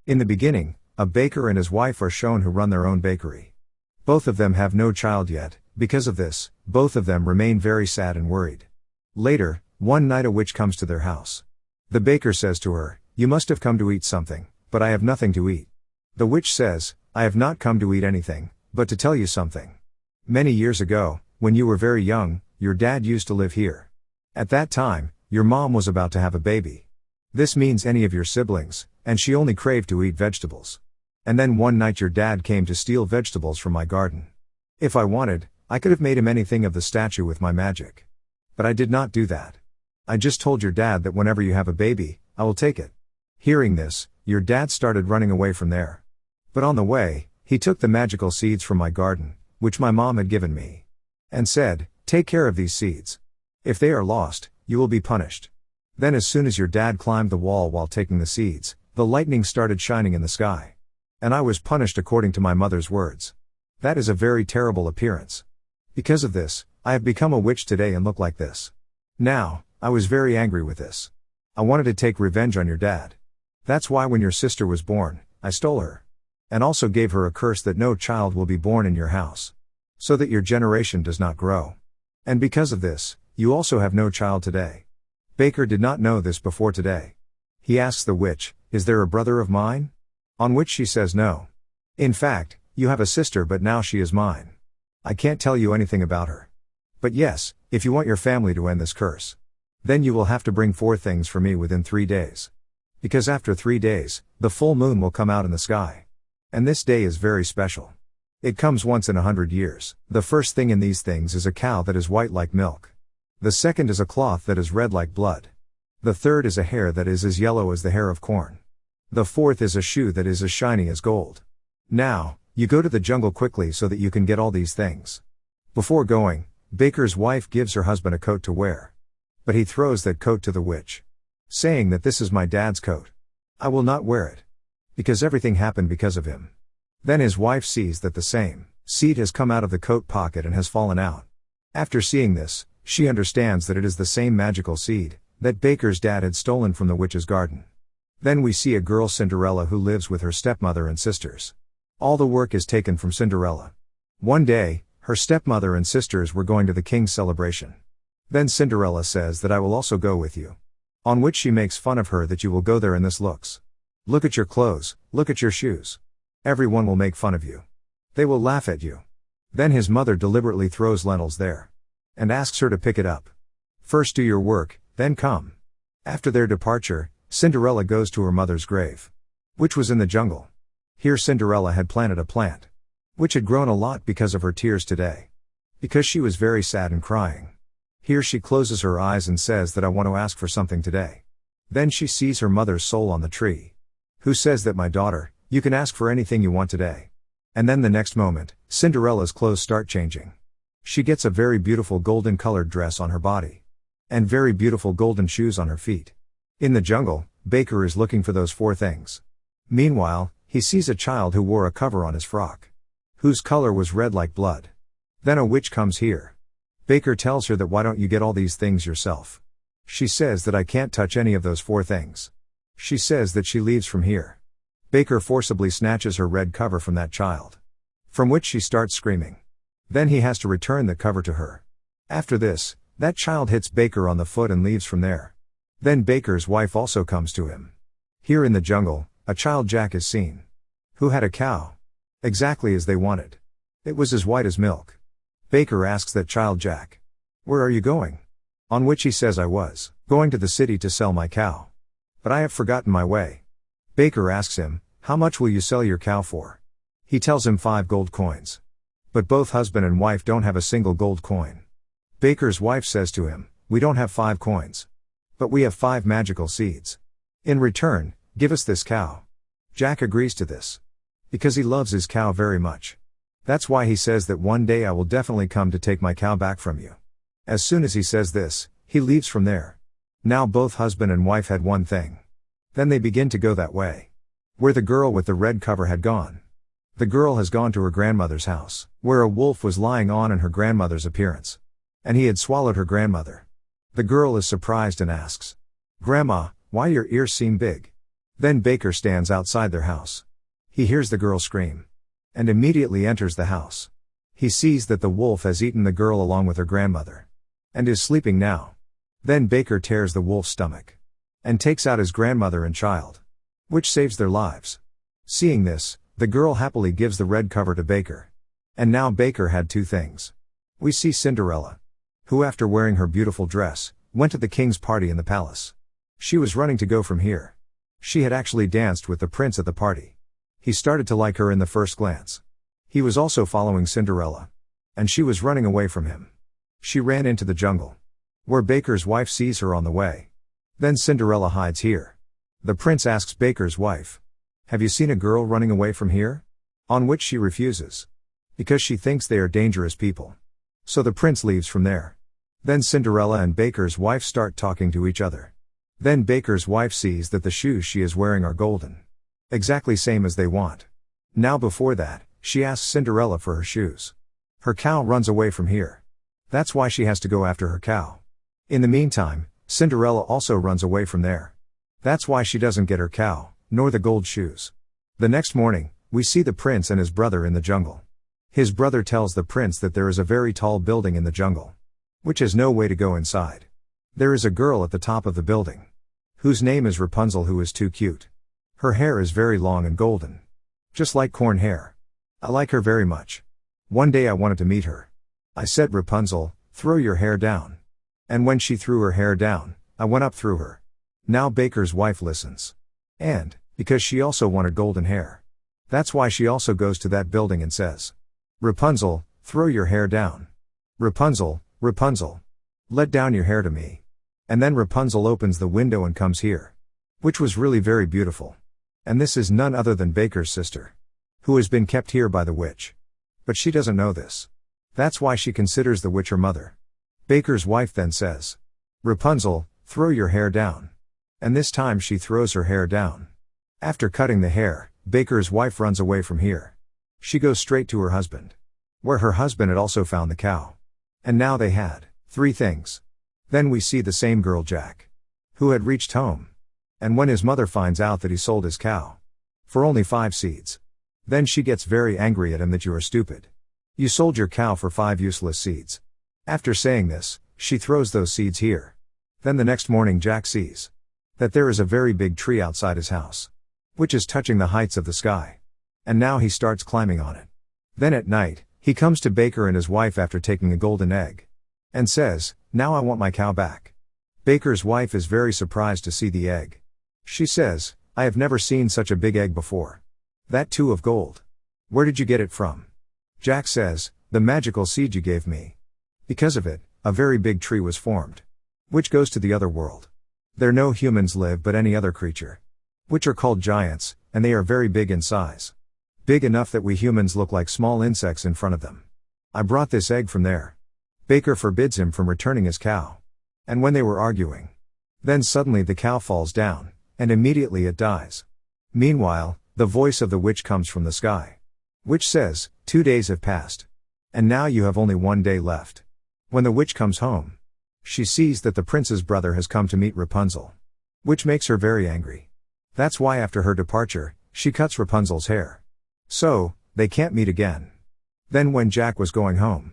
In the beginning, a baker and his wife are shown who run their own bakery. Both of them have no child yet. Because of this, both of them remain very sad and worried. Later, one night a witch comes to their house. The baker says to her, "You must have come to eat something, but I have nothing to eat." The witch says, "I have not come to eat anything, but to tell you something. Many years ago, when you were very young, your dad used to live here. At that time, your mom was about to have a baby. This means any of your siblings, and she only craved to eat vegetables. And then one night your dad came to steal vegetables from my garden. If I wanted, I could have made him anything of the statue with my magic. But I did not do that. I just told your dad that whenever you have a baby, I will take it." Hearing this, your dad started running away from there. But on the way, he took the magical seeds from my garden, which my mom had given me, and said, "Take care of these seeds. If they are lost, you will be punished." Then as soon as your dad climbed the wall while taking the seeds, the lightning started shining in the sky. And I was punished according to my mother's words. That is a very terrible appearance. Because of this, I have become a witch today and look like this. Now, I was very angry with this. I wanted to take revenge on your dad. That's why when your sister was born, I stole her. And also gave her a curse that no child will be born in your house. So that your generation does not grow. And because of this, you also have no child today. Baker did not know this before today. He asks the witch, "Is there a brother of mine?" On which she says no. "In fact, you have a sister, but now she is mine. I can't tell you anything about her. But yes, if you want your family to end this curse, then you will have to bring 4 things for me within 3 days. Because after 3 days, the full moon will come out in the sky. And this day is very special. It comes once in 100 years. The first thing in these things is a cow that is white like milk. The second is a cloth that is red like blood. The third is a hair that is as yellow as the hair of corn. The fourth is a shoe that is as shiny as gold. Now, you go to the jungle quickly so that you can get all these things." Before going, Baker's wife gives her husband a coat to wear. But he throws that coat to the witch, saying that this is my dad's coat. I will not wear it. Because everything happened because of him. Then his wife sees that the same seed has come out of the coat pocket and has fallen out. After seeing this, she understands that it is the same magical seed that Baker's dad had stolen from the witch's garden. Then we see a girl Cinderella who lives with her stepmother and sisters. All the work is taken from Cinderella. One day, her stepmother and sisters were going to the king's celebration. Then Cinderella says that I will also go with you. On which she makes fun of her that you will go there in this looks. Look at your clothes, look at your shoes. Everyone will make fun of you. They will laugh at you. Then his mother deliberately throws lentils there. And asks her to pick it up. First do your work, then come. After their departure, Cinderella goes to her mother's grave, which was in the jungle. Here Cinderella had planted a plant, which had grown a lot because of her tears today. Because she was very sad and crying. Here she closes her eyes and says that I want to ask for something today. Then she sees her mother's soul on the tree, who says that my daughter, you can ask for anything you want today. And then the next moment, Cinderella's clothes start changing. She gets a very beautiful golden colored dress on her body. And very beautiful golden shoes on her feet. In the jungle, Baker is looking for those 4 things. Meanwhile, he sees a child who wore a cover on his frock, whose color was red like blood. Then a witch comes here. Baker tells her that why don't you get all these things yourself? She says that I can't touch any of those 4 things. She says that she leaves from here. Baker forcibly snatches her red cover from that child, from which she starts screaming. Then he has to return the cover to her. After this, that child hits Baker on the foot and leaves from there. Then Baker's wife also comes to him. Here in the jungle, a child Jack is seen, who had a cow, exactly as they wanted. It was as white as milk. Baker asks that child Jack, "Where are you going?" On which he says I was going to the city to sell my cow. But I have forgotten my way. Baker asks him, "How much will you sell your cow for?" He tells him 5 gold coins. But both husband and wife don't have a single gold coin. Baker's wife says to him, "We don't have 5 coins. But we have 5 magical seeds. In return, give us this cow." Jack agrees to this. Because he loves his cow very much. That's why he says that one day I will definitely come to take my cow back from you. As soon as he says this, he leaves from there. Now both husband and wife had one thing. Then they begin to go that way, where the girl with the red cover had gone. The girl has gone to her grandmother's house, where a wolf was lying on in her grandmother's appearance. And he had swallowed her grandmother. The girl is surprised and asks, "Grandma, why your ears seem big?" Then Baker stands outside their house. He hears the girl scream. And immediately enters the house. He sees that the wolf has eaten the girl along with her grandmother. And is sleeping now. Then Baker tears the wolf's stomach. And takes out his grandmother and child. Which saves their lives. Seeing this, the girl happily gives the red cover to Baker. And now Baker had two things. We see Cinderella. Who after wearing her beautiful dress, went to the king's party in the palace. She was running to go from here. She had actually danced with the prince at the party. He started to like her in the first glance. He was also following Cinderella. And she was running away from him. She ran into the jungle. Where Baker's wife sees her on the way. Then Cinderella hides here. The prince asks Baker's wife. Have you seen a girl running away from here? On which she refuses. Because she thinks they are dangerous people. So the prince leaves from there. Then Cinderella and Baker's wife start talking to each other. Then Baker's wife sees that the shoes she is wearing are golden. Exactly same as they want. Now before that, she asks Cinderella for her shoes. Her cow runs away from here. That's why she has to go after her cow. In the meantime, Cinderella also runs away from there. That's why she doesn't get her cow, nor the gold shoes. The next morning, we see the prince and his brother in the jungle. His brother tells the prince that there is a very tall building in the jungle. Which has no way to go inside. There is a girl at the top of the building. Whose name is Rapunzel, who is too cute. Her hair is very long and golden. Just like corn hair. I like her very much. One day I wanted to meet her. I said, Rapunzel, throw your hair down. And when she threw her hair down, I went up through her. Now Baker's wife listens. And, because she also wanted golden hair. That's why she also goes to that building and says, Rapunzel, throw your hair down. Rapunzel, Rapunzel. Let down your hair to me. And then Rapunzel opens the window and comes here. Which was really very beautiful. And this is none other than Baker's sister. Who has been kept here by the witch. But she doesn't know this. That's why she considers the witch her mother. Baker's wife then says, Rapunzel, throw your hair down. And this time she throws her hair down. After cutting the hair, Baker's wife runs away from here. She goes straight to her husband. Where her husband had also found the cow. And now they had 3 things. Then we see the same girl Jack. Who had reached home. And when his mother finds out that he sold his cow. For only 5 seeds. Then she gets very angry at him that you are stupid. You sold your cow for 5 useless seeds. After saying this, she throws those seeds here. Then the next morning Jack sees. That there is a very big tree outside his house. Which is touching the heights of the sky. And now he starts climbing on it. Then at night, he comes to Baker and his wife after taking a golden egg. And says, now I want my cow back. Baker's wife is very surprised to see the egg. She says, I have never seen such a big egg before. That too of gold. Where did you get it from? Jack says, the magical seed you gave me. Because of it, a very big tree was formed. Which goes to the other world. There no humans live but any other creature. Which are called giants, and they are very big in size. Big enough that we humans look like small insects in front of them. I brought this egg from there. Baker forbids him from returning his cow. And when they were arguing. Then suddenly the cow falls down, and immediately it dies. Meanwhile, the voice of the witch comes from the sky. Which says, 2 days have passed. And now you have only 1 day left. When the witch comes home. She sees that the prince's brother has come to meet Rapunzel. Which makes her very angry. That's why after her departure, she cuts Rapunzel's hair. So, they can't meet again. Then when Jack was going home.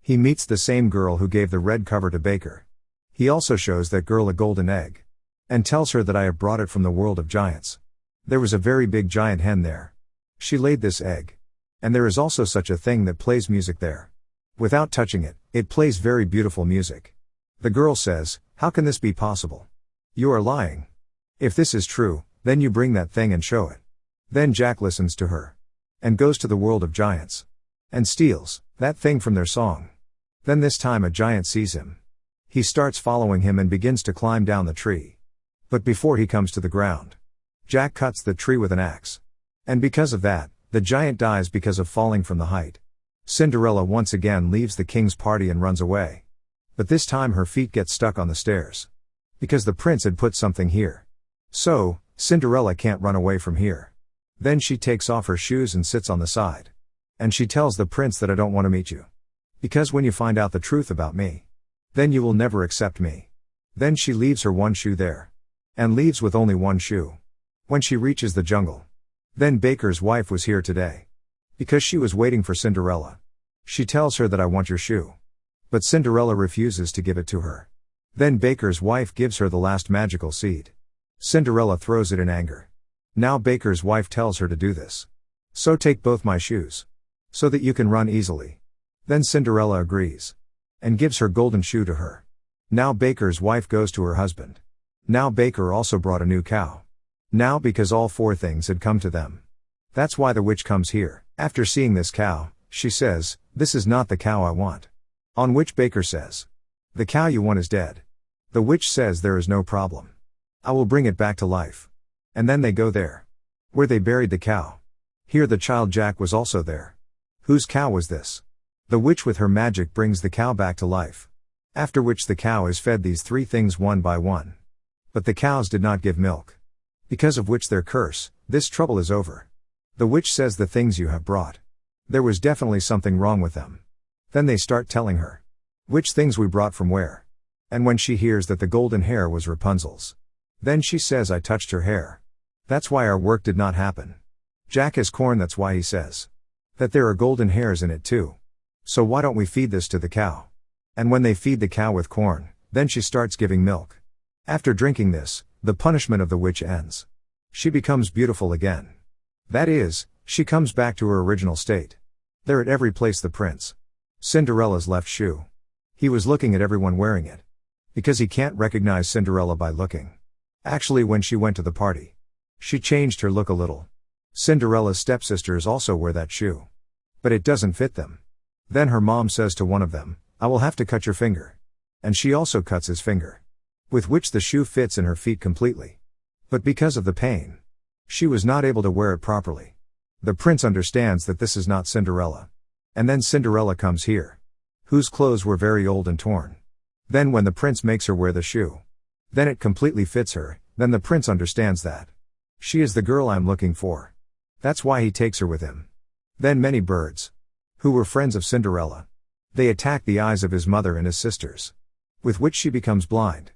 He meets the same girl who gave the red cover to Baker. He also shows that girl a golden egg. And tells her that I have brought it from the world of giants. There was a very big giant hen there. She laid this egg. And there is also such a thing that plays music there. Without touching it, it plays very beautiful music. The girl says, how can this be possible? You are lying. If this is true, then you bring that thing and show it. Then Jack listens to her. And goes to the world of giants. And steals that thing from their song. Then this time a giant sees him. He starts following him and begins to climb down the tree. But before he comes to the ground, Jack cuts the tree with an axe. And because of that, the giant dies because of falling from the height. Cinderella once again leaves the king's party and runs away. But this time her feet get stuck on the stairs. Because the prince had put something here. So, Cinderella can't run away from here. Then she takes off her shoes and sits on the side. And she tells the prince that I don't want to meet you. Because when you find out the truth about me, then you will never accept me. Then she leaves her 1 shoe there. And leaves with only 1 shoe. When she reaches the jungle. Then Baker's wife was here today. Because she was waiting for Cinderella. She tells her that I want your shoe. But Cinderella refuses to give it to her. Then Baker's wife gives her the last magical seed. Cinderella throws it in anger. Now Baker's wife tells her to do this. So take both my shoes. So that you can run easily. Then Cinderella agrees. And gives her golden shoe to her. Now Baker's wife goes to her husband. Now Baker also brought a new cow. Now because all four things had come to them. That's why the witch comes here. After seeing this cow, she says, "This is not the cow I want." On which Baker says, "The cow you want is dead." The witch says there is no problem. I will bring it back to life. And then they go there. Where they buried the cow. Here the child Jack was also there. Whose cow was this? The witch with her magic brings the cow back to life. After which the cow is fed these three things one by one. But the cows did not give milk. Because of which their curse, this trouble is over. The witch says the things you have brought. There was definitely something wrong with them. Then they start telling her. Which things we brought from where. And when she hears that the golden hair was Rapunzel's. Then she says I touched her hair. That's why our work did not happen. Jack has corn, that's why he says. That there are golden hairs in it too. So why don't we feed this to the cow? And when they feed the cow with corn, then she starts giving milk. After drinking this, the punishment of the witch ends. She becomes beautiful again. That is, she comes back to her original state. There at every place the prince. Cinderella's left shoe. He was looking at everyone wearing it. Because he can't recognize Cinderella by looking. Actually when she went to the party. She changed her look a little. Cinderella's stepsisters also wear that shoe. But it doesn't fit them. Then her mom says to one of them, "I will have to cut your finger." And she also cuts his finger. With which the shoe fits in her feet completely. But because of the pain, she was not able to wear it properly. The prince understands that this is not Cinderella. And then Cinderella comes here. Whose clothes were very old and torn. Then when the prince makes her wear the shoe. Then it completely fits her, then the prince understands that. She is the girl I'm looking for. That's why he takes her with him. Then many birds. Who were friends of Cinderella. They attack the eyes of his mother and his sisters. With which she becomes blind.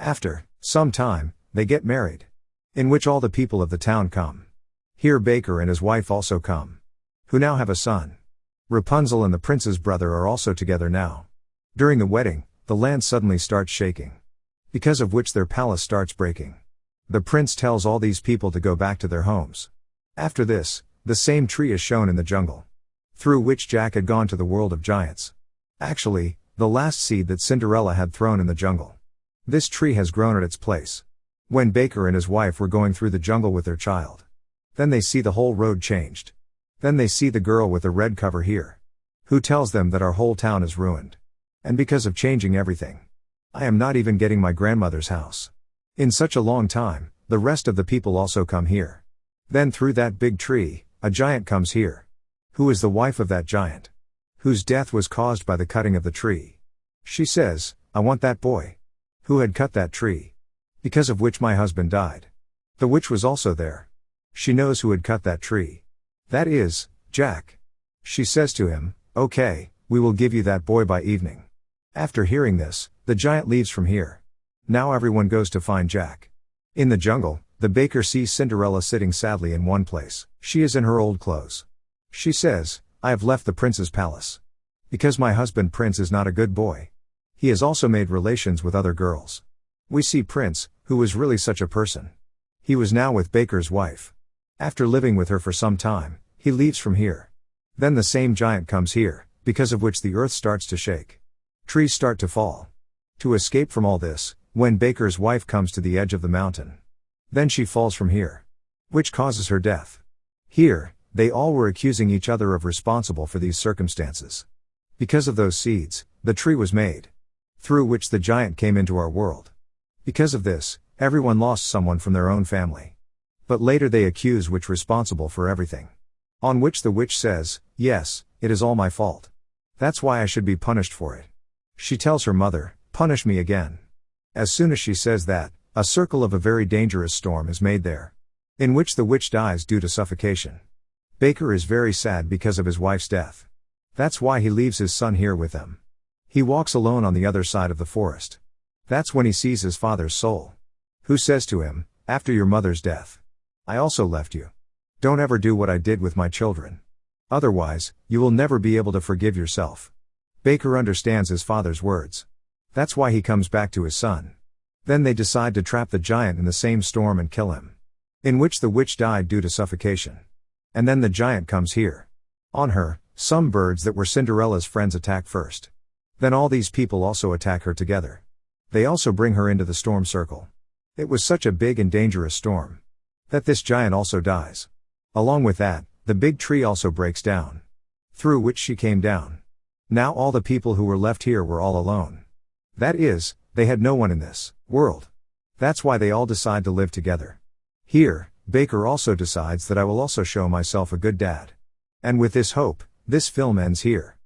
After some time, they get married. In which all the people of the town come. Here Baker and his wife also come. Who now have a son. Rapunzel and the prince's brother are also together now. During the wedding, the land suddenly starts shaking. Because of which their palace starts breaking. The prince tells all these people to go back to their homes. After this, the same tree is shown in the jungle. Through which Jack had gone to the world of giants. Actually, the last seed that Cinderella had thrown in the jungle. This tree has grown at its place. When Baker and his wife were going through the jungle with their child. Then they see the whole road changed. Then they see the girl with the red cover here. Who tells them that our whole town is ruined. And because of changing everything. I am not even getting my grandmother's house. In such a long time, the rest of the people also come here. Then through that big tree, a giant comes here. Who is the wife of that giant? Whose death was caused by the cutting of the tree. She says, I want that boy. Who had cut that tree. Because of which my husband died. The witch was also there. She knows who had cut that tree. That is, Jack. She says to him, okay, we will give you that boy by evening. After hearing this, the giant leaves from here. Now everyone goes to find Jack. In the jungle, the baker sees Cinderella sitting sadly in one place. She is in her old clothes. She says, I have left the prince's palace. Because my husband Prince is not a good boy. He has also made relations with other girls. We see Prince, who was really such a person. He was now with Baker's wife. After living with her for some time, he leaves from here. Then the same giant comes here, because of which the earth starts to shake. Trees start to fall. To escape from all this, when Baker's wife comes to the edge of the mountain. Then she falls from here. Which causes her death. Here, they all were accusing each other of responsible for these circumstances. Because of those seeds, the tree was made. Through which the giant came into our world. Because of this, everyone lost someone from their own family. But later they accuse which responsible for everything. On which the witch says, yes, it is all my fault. That's why I should be punished for it. She tells her mother, punish me again. As soon as she says that, a circle of a very dangerous storm is made there. In which the witch dies due to suffocation. Baker is very sad because of his wife's death. That's why he leaves his son here with them. He walks alone on the other side of the forest. That's when he sees his father's soul. Who says to him, after your mother's death. I also left you. Don't ever do what I did with my children. Otherwise, you will never be able to forgive yourself. Baker understands his father's words. That's why he comes back to his son. Then they decide to trap the giant in the same storm and kill him. In which the witch died due to suffocation. And then the giant comes here. On her, some birds that were Cinderella's friends attack first. Then all these people also attack her together. They also bring her into the storm circle. It was such a big and dangerous storm that this giant also dies. Along with that, the big tree also breaks down, through which she came down. Now all the people who were left here were all alone. That is, they had no one in this world. That's why they all decide to live together. Here, Baker also decides that I will also show myself a good dad. And with this hope, this film ends here.